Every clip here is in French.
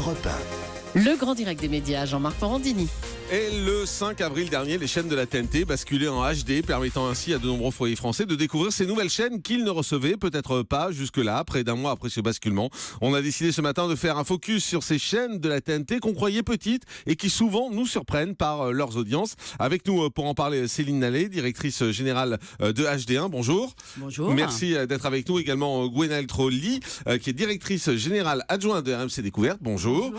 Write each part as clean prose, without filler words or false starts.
Europe 1. Le grand direct des médias, Jean-Marc Morandini. Et le 5 avril dernier, les chaînes de la TNT basculaient en HD, permettant ainsi à de nombreux foyers français de découvrir ces nouvelles chaînes qu'ils ne recevaient peut-être pas jusque-là. Près d'un mois après ce basculement, on a décidé ce matin de faire un focus sur ces chaînes de la TNT qu'on croyait petites et qui souvent nous surprennent par leurs audiences. Avec nous pour en parler, Céline Nallet, directrice générale de HD1. Bonjour. Bonjour. Merci d'être avec nous. Également Gwenaëlle Trolli, qui est directrice générale adjointe de RMC Découverte. Bonjour.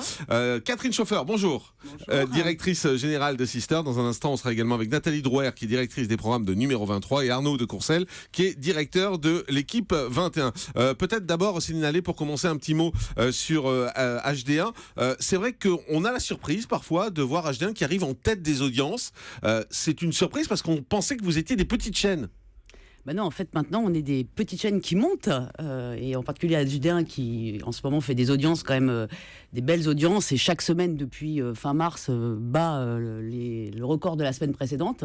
Catherine Chauffeur, bonjour. Directrice générale de Sister. Dans un instant, on sera également avec Nathalie Drouer, qui est directrice des programmes de numéro 23, et Arnaud de Courcelles, qui est directeur de l'équipe 21. Peut-être d'abord, Céline Nallet, pour commencer, un petit mot sur HD1. C'est vrai qu'on a la surprise parfois de voir HD1 qui arrive en tête des audiences. C'est une surprise parce qu'on pensait que vous étiez des petites chaînes. Ben non, en fait, maintenant, on est des petites chaînes qui montent, et en particulier HD1 qui, en ce moment, fait des audiences quand même, des belles audiences, et chaque semaine, depuis fin mars, bat le record de la semaine précédente.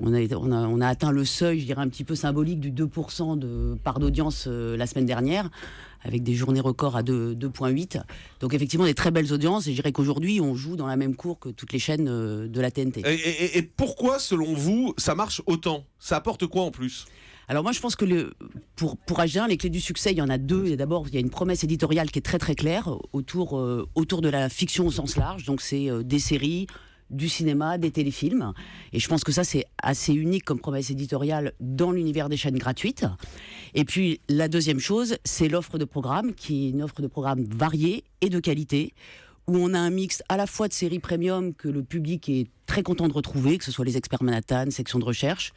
On a atteint le seuil, je dirais, un petit peu symbolique du 2% de part d'audience la semaine dernière, avec des journées records à 2,8. Donc effectivement, des très belles audiences, et je dirais qu'aujourd'hui, on joue dans la même cour que toutes les chaînes de la TNT. Et pourquoi, selon vous, ça marche autant ? Ça apporte quoi en plus ? Alors moi je pense que pour HD1, les clés du succès, il y en a deux. Et d'abord, il y a une promesse éditoriale qui est très très claire autour de la fiction au sens large. Donc c'est des séries, du cinéma, des téléfilms. Et je pense que ça, c'est assez unique comme promesse éditoriale dans l'univers des chaînes gratuites. Et puis la deuxième chose, c'est l'offre de programmes, qui est une offre de programmes variée et de qualité, où on a un mix à la fois de séries premium que le public est très content de retrouver, que ce soit les Experts Manhattan, Section de recherche,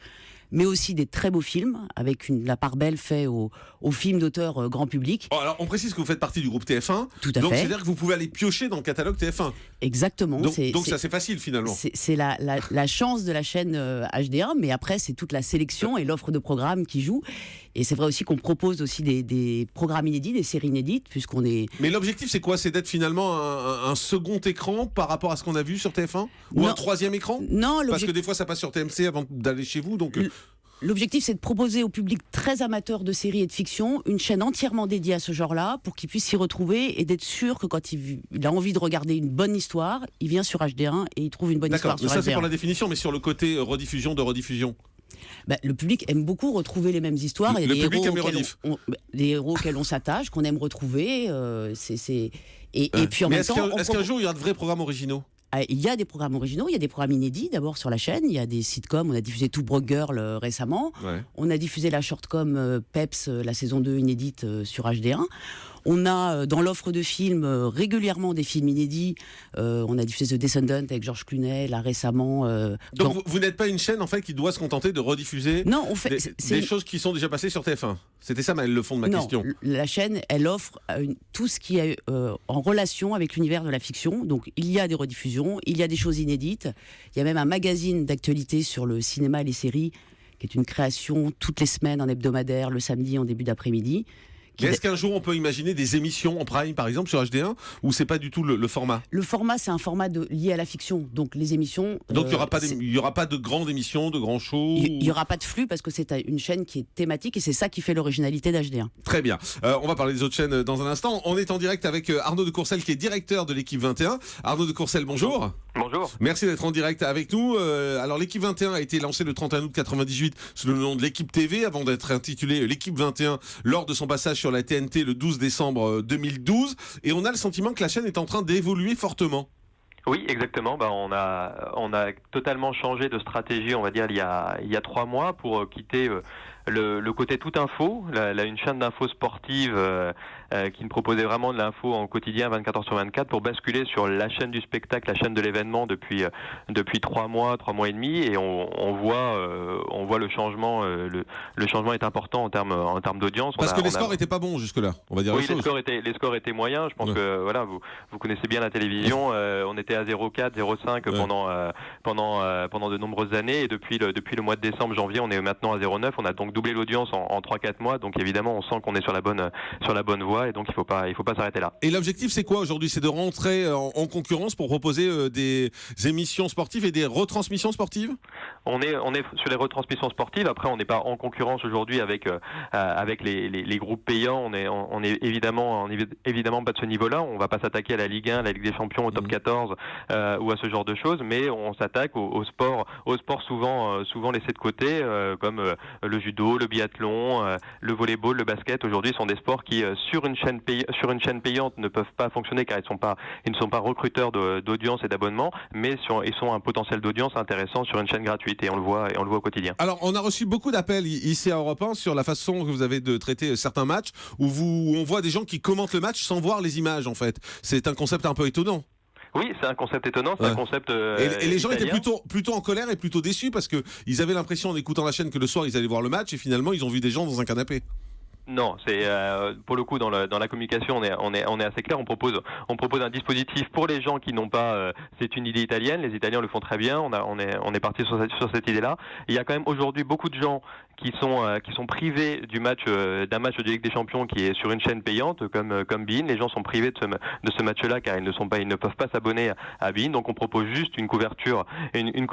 mais aussi des très beaux films, avec la part belle faite aux films d'auteur grand public. Oh, alors on précise que vous faites partie du groupe TF1. Tout à donc fait. c'est-à-dire que vous pouvez aller piocher dans le catalogue TF1. Exactement. Donc c'est assez facile finalement. C'est la chance de la chaîne HD1, mais après c'est toute la sélection et l'offre de programmes qui joue. Et c'est vrai aussi qu'on propose aussi des programmes inédits, des séries inédites, puisqu'on est... Mais l'objectif c'est quoi ? C'est d'être finalement un second écran par rapport à ce qu'on a vu sur TF1 ? Ou un troisième écran ? Non, parce que des fois ça passe sur TMC avant d'aller chez vous, donc... L'objectif, c'est de proposer au public très amateur de séries et de fiction une chaîne entièrement dédiée à ce genre-là pour qu'il puisse s'y retrouver et d'être sûr que quand il a envie de regarder une bonne histoire, il vient sur HD1 et il trouve une bonne histoire sur HD1. D'accord, ça c'est pour la définition, mais sur le côté rediffusion de rediffusion. Le public aime beaucoup retrouver les mêmes histoires. Le public aime les rediffs. Des héros auxquels on s'attache, qu'on aime retrouver. Et puis en même temps... Est-ce qu'un jour il y aura de vrais programmes originaux ? Il y a des programmes originaux, il y a des programmes inédits d'abord sur la chaîne, il y a des sitcoms, on a diffusé Two Broke Girl récemment, on a diffusé la shortcom Peps, la saison 2 inédite sur HD1. On a dans l'offre de films régulièrement des films inédits. On a diffusé The Descendant avec George Clooney là récemment. Donc vous n'êtes pas une chaîne en fait qui doit se contenter de rediffuser des choses qui sont déjà passées sur TF1. C'était ça le fond de ma question. La chaîne, elle offre tout ce qui est en relation avec l'univers de la fiction. Donc il y a des rediffusions, il y a des choses inédites. Il y a même un magazine d'actualité sur le cinéma et les séries qui est une création toutes les semaines en hebdomadaire, le samedi en début d'après-midi. Mais est-ce qu'un jour on peut imaginer des émissions en prime par exemple sur HD1 ou c'est pas du tout le format ? Le format, c'est un format lié à la fiction, donc les émissions. Donc il y aura pas de grandes émissions, de grands shows. Il y aura pas de flux parce que c'est une chaîne qui est thématique et c'est ça qui fait l'originalité d'HD1. Très bien. On va parler des autres chaînes dans un instant. On est en direct avec Arnaud de Courcelles qui est directeur de l'équipe 21. Arnaud de Courcelles, bonjour. Bonjour. Merci d'être en direct avec nous. Alors l'équipe 21 a été lancée le 31 août 98 sous le nom de l'équipe TV avant d'être intitulée l'équipe 21 lors de son passage sur la TNT le 12 décembre 2012. Et on a le sentiment que la chaîne est en train d'évoluer fortement. Oui, exactement. On a totalement changé de stratégie, on va dire, il y a 3 mois pour quitter le côté tout info, une chaîne d'infos sportive qui ne proposait vraiment de l'info en quotidien 24 heures sur 24 pour basculer sur la chaîne du spectacle, la chaîne de l'événement depuis 3 mois et demi, et on voit le changement. Le changement est important en termes d'audience. Parce que les scores étaient pas bons jusque-là, on va dire. Oui, les scores étaient moyens. Je pense que voilà, vous connaissez bien la télévision. On était à 0,4, 0,5 pendant de nombreuses années, et depuis le mois de décembre, janvier, on est maintenant à 0,9. On a donc doublé l'audience en 3-4 mois. Donc évidemment, on sent qu'on est sur la bonne voie, et donc il faut pas s'arrêter là. Et l'objectif, c'est quoi aujourd'hui ? C'est de rentrer en concurrence pour proposer des émissions sportives et des retransmissions sportives ? On est sur les retransmissions sportives. Après, on n'est pas en concurrence aujourd'hui avec les groupes payants. On est évidemment pas de ce niveau-là. On va pas s'attaquer à la Ligue 1, la Ligue des Champions, au Top 14 ou à ce genre de choses, mais on s'attaque au sport souvent laissé de côté, comme le judo, le biathlon, le volleyball, le basket. Aujourd'hui, sont des sports qui sur une chaîne payante ne peuvent pas fonctionner car ils ne sont pas recruteurs d'audience et d'abonnement, mais ils sont un potentiel d'audience intéressant sur une chaîne gratuite et on le voit au quotidien. Alors, on a reçu beaucoup d'appels ici à Europe 1 sur la façon que vous avez de traiter certains matchs où on voit des gens qui commentent le match sans voir les images en fait. C'est un concept un peu étonnant. Oui, c'est un concept étonnant, c'est un concept et les gens italien. étaient plutôt en colère et plutôt déçus parce qu'ils avaient l'impression en écoutant la chaîne que le soir ils allaient voir le match et finalement ils ont vu des gens dans un canapé. Non, c'est pour le coup dans la communication on est assez clair. On propose un dispositif pour les gens qui n'ont pas. C'est une idée italienne. Les Italiens le font très bien. On est parti sur cette idée-là. Il y a quand même aujourd'hui beaucoup de gens qui sont privés d'un match de Ligue des Champions qui est sur une chaîne payante comme beIN. Les gens sont privés de ce match-là car ils ne peuvent pas s'abonner à beIN. Donc on propose juste une couverture, une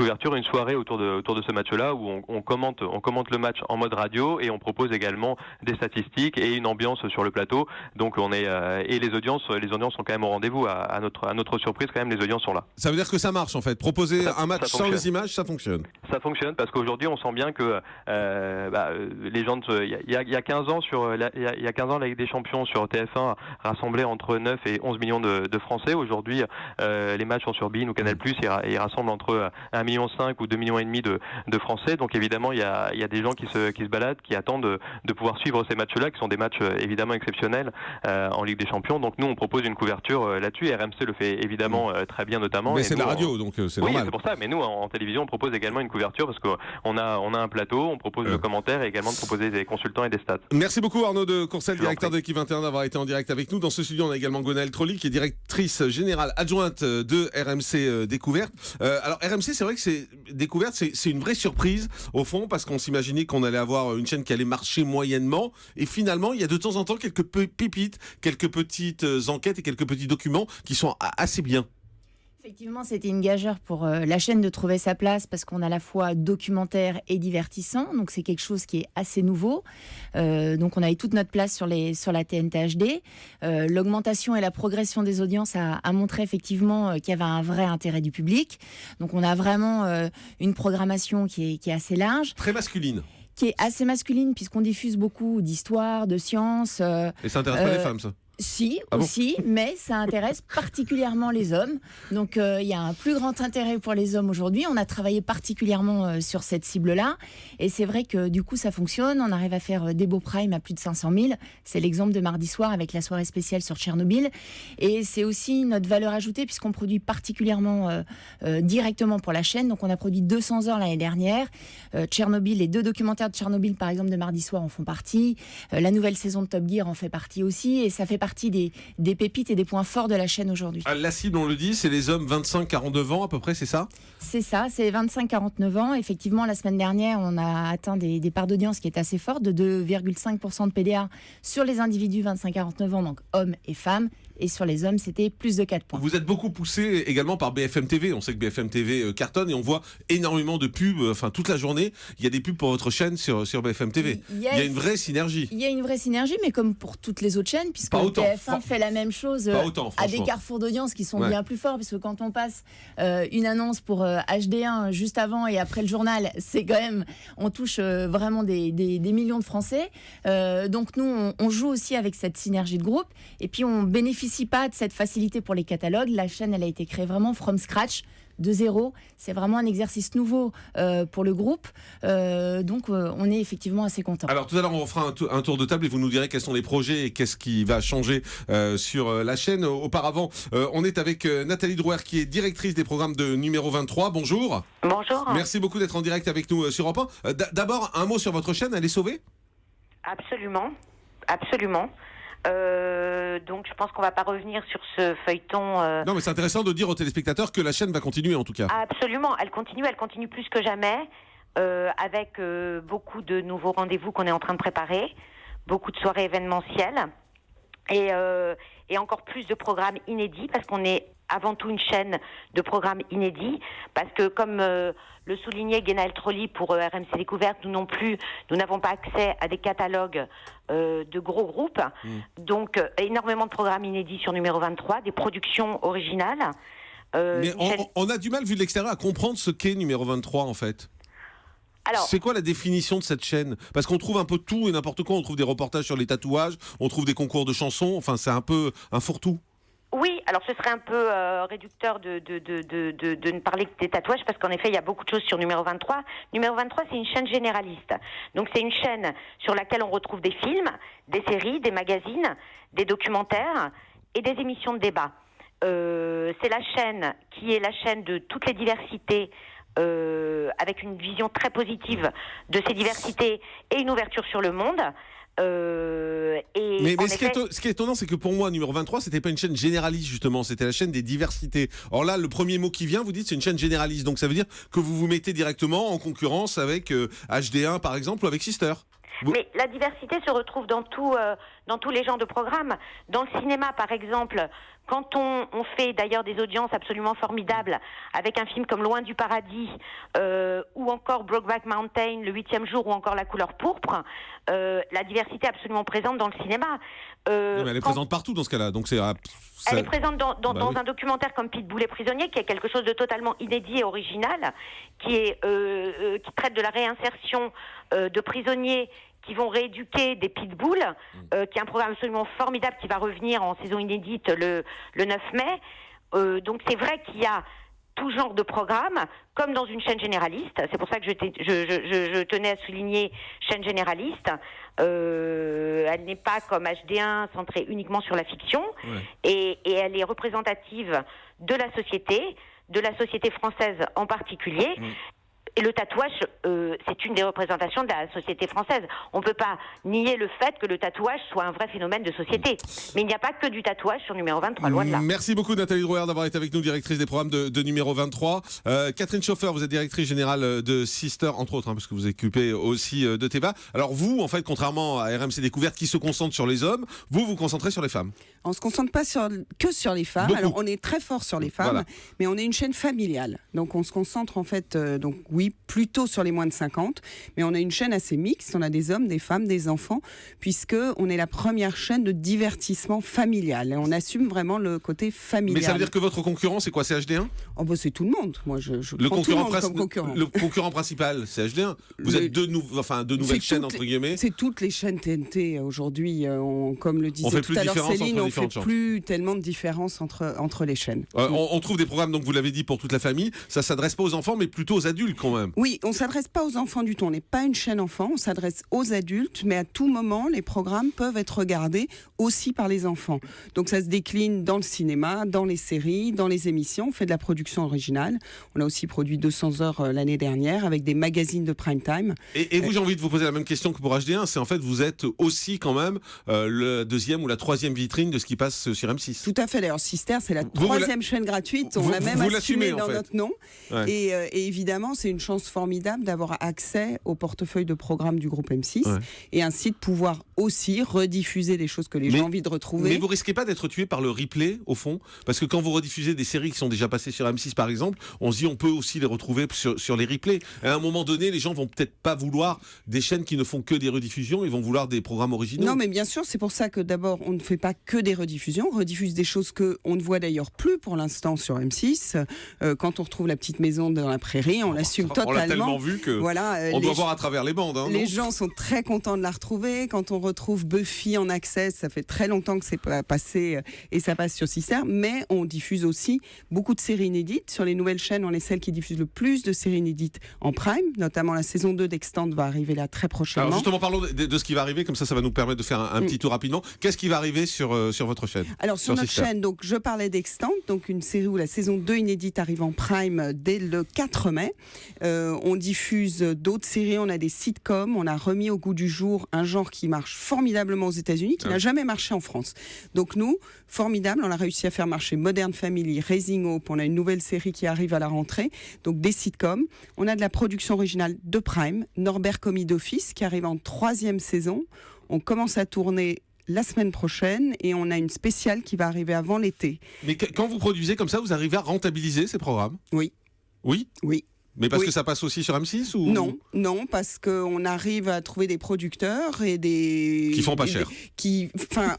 soirée autour de ce match-là où on commente le match en mode radio et on propose également des statistiques et une ambiance sur le plateau. Donc et les audiences sont quand même au rendez-vous. À notre surprise, quand même, les audiences sont là. Ça veut dire que ça marche en fait. Proposer un match sans les images, ça fonctionne. Ça fonctionne parce qu'aujourd'hui, on sent bien que les gens, il y a 15 ans la Ligue des Champions sur TF1 rassemblait entre 9 et 11 millions de Français. Aujourd'hui, les matchs sont sur beIN ou Canal+, ils rassemblent entre 1,5 million ou 2,5 millions de Français. Donc évidemment, il y a des gens qui se baladent, qui attendent de pouvoir suivre ces matchs-là, qui sont des matchs évidemment exceptionnels en Ligue des Champions. Donc nous, on propose une couverture là-dessus. RMC le fait évidemment très bien notamment. Mais c'est de la radio, donc c'est normal. Oui, c'est pour ça. Mais nous, en télévision, on propose également une couverture parce qu'on a un plateau, on propose le commentaire et également de proposer des consultants et des stats. Merci beaucoup Arnaud de Courcelles, directeur de l'équipe 21, d'avoir été en direct avec nous. Dans ce studio, on a également Gwenaëlle Trolli, qui est directrice générale adjointe de RMC Découverte. Alors RMC, c'est vrai que c'est Découverte, c'est une vraie surprise au fond, parce qu'on s'imaginait qu'on allait avoir une chaîne qui allait marcher moyennement. Et finalement, il y a de temps en temps quelques pépites, quelques petites enquêtes et quelques petits documents qui sont assez bien. Effectivement, c'était une gageure pour la chaîne de trouver sa place parce qu'on a à la fois documentaire et divertissant. Donc, c'est quelque chose qui est assez nouveau. Donc, on avait toute notre place sur la TNT HD. L'augmentation et la progression des audiences a montré effectivement qu'il y avait un vrai intérêt du public. Donc, on a vraiment une programmation qui est assez large. Très masculine. Qui est assez masculine puisqu'on diffuse beaucoup d'histoire, de sciences. Et ça intéresse pas les femmes, ça ? Si, aussi, mais ça intéresse particulièrement les hommes. Donc, il y a un plus grand intérêt pour les hommes aujourd'hui. On a travaillé particulièrement sur cette cible-là. Et c'est vrai que du coup, ça fonctionne. On arrive à faire des beaux primes à plus de 500 000. C'est l'exemple de mardi soir avec la soirée spéciale sur Tchernobyl. Et c'est aussi notre valeur ajoutée puisqu'on produit particulièrement directement pour la chaîne. Donc, on a produit 200 heures l'année dernière. Tchernobyl, les 2 documentaires de Tchernobyl, par exemple, de mardi soir en font partie. La nouvelle saison de Top Gear en fait partie aussi. Et ça fait partie des pépites et des points forts de la chaîne aujourd'hui. La cible, on le dit, c'est les hommes 25-49 ans à peu près, c'est ça ? C'est ça, c'est 25-49 ans. Effectivement, la semaine dernière, on a atteint des parts d'audience qui est assez fortes, de 2,5% de PDA sur les individus 25-49 ans, donc hommes et femmes. Et sur les hommes, c'était plus de 4 points. Vous êtes beaucoup poussé également par BFM TV. On sait que BFM TV cartonne et on voit énormément de pubs. Enfin, toute la journée, il y a des pubs pour votre chaîne sur BFM TV. Il y a une vraie synergie. Il y a une vraie synergie, mais comme pour toutes les autres chaînes, puisque BFM fait la même chose à des carrefours d'audience qui sont bien plus forts. Parce que quand on passe une annonce pour HD1 juste avant et après le journal, c'est quand même, on touche vraiment des millions de Français. Donc nous, on joue aussi avec cette synergie de groupe. Et puis on bénéficie pas de cette facilité pour les catalogues. La chaîne, elle a été créée vraiment from scratch, de zéro. C'est vraiment un exercice nouveau pour le groupe. Donc, on est effectivement assez content. Alors, tout à l'heure, on fera un tour de table et vous nous direz quels sont les projets et qu'est-ce qui va changer sur la chaîne. Auparavant, on est avec Nathalie Drouer, qui est directrice des programmes de numéro 23. Bonjour. Bonjour. Merci beaucoup d'être en direct avec nous sur Europe 1. D'abord, un mot sur votre chaîne. Elle est sauvée ? Absolument. Absolument. Donc je pense qu'on va pas revenir sur ce feuilleton. Non, mais c'est intéressant de dire aux téléspectateurs que la chaîne va continuer en tout cas. Absolument, elle continue plus que jamais, avec beaucoup de nouveaux rendez-vous qu'on est en train de préparer, beaucoup de soirées événementielles et encore plus de programmes inédits parce qu'on est avant tout une chaîne de programmes inédits, parce que comme le soulignait Gwenaëlle Trolli pour RMC Découverte, nous non plus, nous n'avons pas accès à des catalogues de gros groupes, donc énormément de programmes inédits sur numéro 23, des productions originales. Mais on a du mal, vu de l'extérieur, à comprendre ce qu'est numéro 23 en fait. Alors, c'est quoi la définition de cette chaîne? Parce qu'on trouve un peu tout et n'importe quoi. On trouve des reportages sur les tatouages, on trouve des concours de chansons. Enfin, c'est un peu un fourre-tout. oui, alors ce serait un peu réducteur de ne parler que des tatouages, parce qu'en effet, il y a beaucoup de choses sur numéro 23. Numéro 23, c'est une chaîne généraliste. Donc c'est une chaîne sur laquelle on retrouve des films, des séries, des magazines, des documentaires et des émissions de débat. C'est la chaîne qui est la chaîne de toutes les diversités, avec une vision très positive de ces diversités et une ouverture sur le monde. Mais ce qui est étonnant, c'est que pour moi, numéro 23, c'était pas une chaîne généraliste, justement, c'était la chaîne des diversités. Or là, le premier mot qui vient, vous dites, c'est une chaîne généraliste. Donc ça veut dire que vous vous mettez directement en concurrence avec HD1, par exemple, ou avec Sister. Mais la diversité se retrouve dans tous les genres de programmes. Dans le cinéma, par exemple, quand on fait d'ailleurs des audiences absolument formidables avec un film comme Loin du paradis, ou encore Brokeback Mountain, Le 8e jour, ou encore La couleur pourpre, la diversité est absolument présente dans le cinéma. Non, mais elle est présente partout dans ce cas-là. Donc elle est présente dans un documentaire comme Pitbull et prisonnier, qui est quelque chose de totalement inédit et original, qui traite de la réinsertion de prisonniers qui vont rééduquer des pitbulls, qui est un programme absolument formidable qui va revenir en saison inédite le 9 mai. Donc c'est vrai qu'il y a tout genre de programme, comme dans une chaîne généraliste. C'est pour ça que je tenais à souligner chaîne généraliste. Elle n'est pas comme HD1 centrée uniquement sur la fiction, et elle est représentative de la société française en particulier. Et le tatouage, c'est une des représentations de la société française. On ne peut pas nier le fait que le tatouage soit un vrai phénomène de société. Mais il n'y a pas que du tatouage sur numéro 23, loin de là. Merci beaucoup Nathalie Drouer d'avoir été avec nous, directrice des programmes de numéro 23. Catherine Schoffer, vous êtes directrice générale de Sister, entre autres, parce que vous occupez aussi de Teva. Alors vous, en fait, contrairement à RMC Découverte qui se concentre sur les hommes, vous vous concentrez sur les femmes. On ne se concentre pas que sur les femmes. Beaucoup. Alors on est très fort sur les femmes, Voilà. mais on est une chaîne familiale. Donc on se concentre en fait, oui, plutôt sur les moins de 50, mais on a une chaîne assez mixte. On a des hommes, des femmes, des enfants, puisque on est la première chaîne de divertissement familial. Et on assume vraiment le côté familial. Mais ça veut dire que votre concurrent, c'est quoi? C'est HD1? Oh bah c'est tout le monde. Moi je prends tout le monde comme concurrent. Le concurrent principal, c'est HD1. Vous êtes deux nouvelles chaînes, entre guillemets. C'est toutes les chaînes TNT aujourd'hui. Comme le disait tout à l'heure Céline, on ne fait plus tellement de différence entre les chaînes. On trouve des programmes, donc vous l'avez dit, pour toute la famille. Ça ne s'adresse pas aux enfants, mais plutôt aux adultes quand même. Oui, on ne s'adresse pas aux enfants du tout. On n'est pas une chaîne enfant, on s'adresse aux adultes, mais à tout moment, les programmes peuvent être regardés aussi par les enfants. Donc ça se décline dans le cinéma, dans les séries, dans les émissions. On fait de la production originale. On a aussi produit 200 heures l'année dernière avec des magazines de prime time. Et vous, j'ai envie de vous poser la même question que pour HD1. C'est en fait, vous êtes aussi quand même la deuxième ou la troisième vitrine de ce qui passe sur M6. Tout à fait. D'ailleurs, Sister, c'est la troisième chaîne gratuite. On l'a même assumé dans notre nom. Ouais. Et évidemment, c'est une chance formidable d'avoir accès au portefeuille de programmes du groupe M6 et ainsi de pouvoir aussi rediffuser des choses que les gens ont envie de retrouver. Mais vous risquez pas d'être tué par le replay, au fond? Parce que quand vous rediffusez des séries qui sont déjà passées sur M6, par exemple, on se dit on peut aussi les retrouver sur les replays. À un moment donné, les gens vont peut-être pas vouloir des chaînes qui ne font que des rediffusions, ils vont vouloir des programmes originaux. Non, mais bien sûr, c'est pour ça que d'abord, on ne fait pas que des rediffusions. On rediffuse des choses qu'on ne voit d'ailleurs plus pour l'instant sur M6. Quand on retrouve La Petite Maison dans la Prairie, on l'assume totalement. On l'a tellement vu que on doit voir à travers les bandes. Les gens sont très contents de la retrouver. Quand on retrouve Buffy en accès, ça fait très longtemps que c'est pas passé et ça passe sur Sister. Mais on diffuse aussi beaucoup de séries inédites. Sur les nouvelles chaînes, on est celle qui diffuse le plus de séries inédites en prime. Notamment la saison 2 d'Extend va arriver là très prochainement. Alors justement, parlons de ce qui va arriver. Comme ça va nous permettre de faire un petit tour rapidement. Qu'est-ce qui va arriver sur votre chaîne? Alors sur notre chaîne, donc, je parlais d'Extend, donc une série où la saison 2 inédite arrive en prime dès le 4 mai. On diffuse d'autres séries, on a des sitcoms, on a remis au goût du jour un genre qui marche formidablement aux États-Unis, qui n'a jamais marché en France. Donc nous, formidable, on a réussi à faire marcher Modern Family, Raising Hope, on a une nouvelle série qui arrive à la rentrée, donc des sitcoms. On a de la production originale de Prime, Norbert Commis d'Office, qui arrive en 3e saison. On commence à tourner la semaine prochaine et on a une spéciale qui va arriver avant l'été. Mais quand vous produisez comme ça, vous arrivez à rentabiliser ces programmes ? Oui. Oui ? Oui. Mais parce Oui. que ça passe aussi sur M6 ou... Non, parce qu'on arrive à trouver des producteurs et des... Qui font pas cher.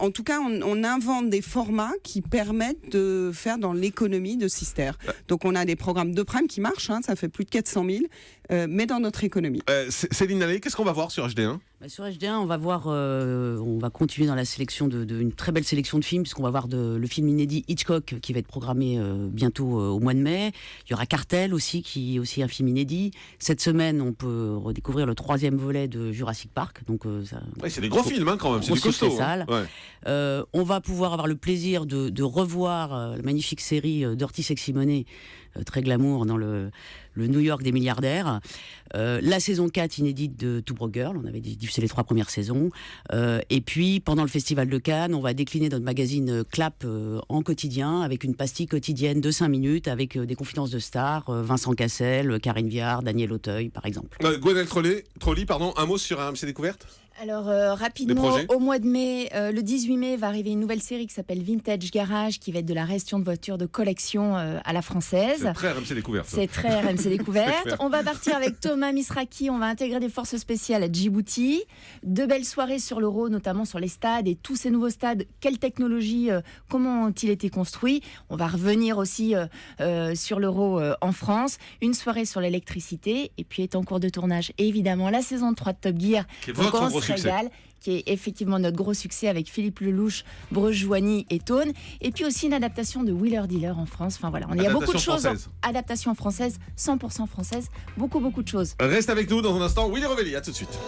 En tout cas, on invente des formats qui permettent de faire dans l'économie de Sister. Donc on a des programmes de prime qui marchent, ça fait plus de 400 000, mais dans notre économie. Céline Allais, qu'est-ce qu'on va voir sur HD1 ? Sur HD1, on va voir, on va continuer dans la sélection une très belle sélection de films, puisqu'on va voir le film inédit Hitchcock qui va être programmé bientôt au mois de mai. Il y aura Cartel aussi, qui est aussi un film inédit. Cette semaine, on peut redécouvrir le 3e volet de Jurassic Park. Donc, c'est des gros films quand même, c'est du costaud. On va pouvoir avoir le plaisir de revoir la magnifique série Dirty Sexy Money, très glamour dans le New York des milliardaires. La saison 4 inédite de Two Broke Girl, on avait diffusé les 3 premières saisons. Et puis, pendant le Festival de Cannes, on va décliner notre magazine Clap en quotidien, avec une pastille quotidienne de 5 minutes, avec des confidences de stars, Vincent Cassel, Karine Viard, Daniel Auteuil, par exemple. Gwenaëlle Trolli, un mot sur RMC Découverte ? Alors rapidement, au mois de mai, le 18 mai, va arriver une nouvelle série qui s'appelle Vintage Garage, qui va être de la gestion de voitures de collection à la française. C'est très RMC Découverte. C'est très RMC Découverte. On va partir avec Thomas Misraki, on va intégrer des forces spéciales à Djibouti. 2 belles soirées sur l'Euro, notamment sur les stades et tous ces nouveaux stades. Quelle technologie, comment ont-ils été construits ? On va revenir aussi sur l'Euro en France. Une soirée sur l'électricité et puis est en cours de tournage. Et évidemment, la saison 3 de Top Gear. Qui est votre gros succès. Qui est effectivement notre gros succès avec Philippe Lelouch, Bruce Joigny et Tone. Et puis aussi une adaptation de Wheeler Dealer en France. Enfin voilà, il y a beaucoup de choses. Adaptation française, 100% française, beaucoup de choses. Reste avec nous dans un instant. Willy Revelli, à tout de suite.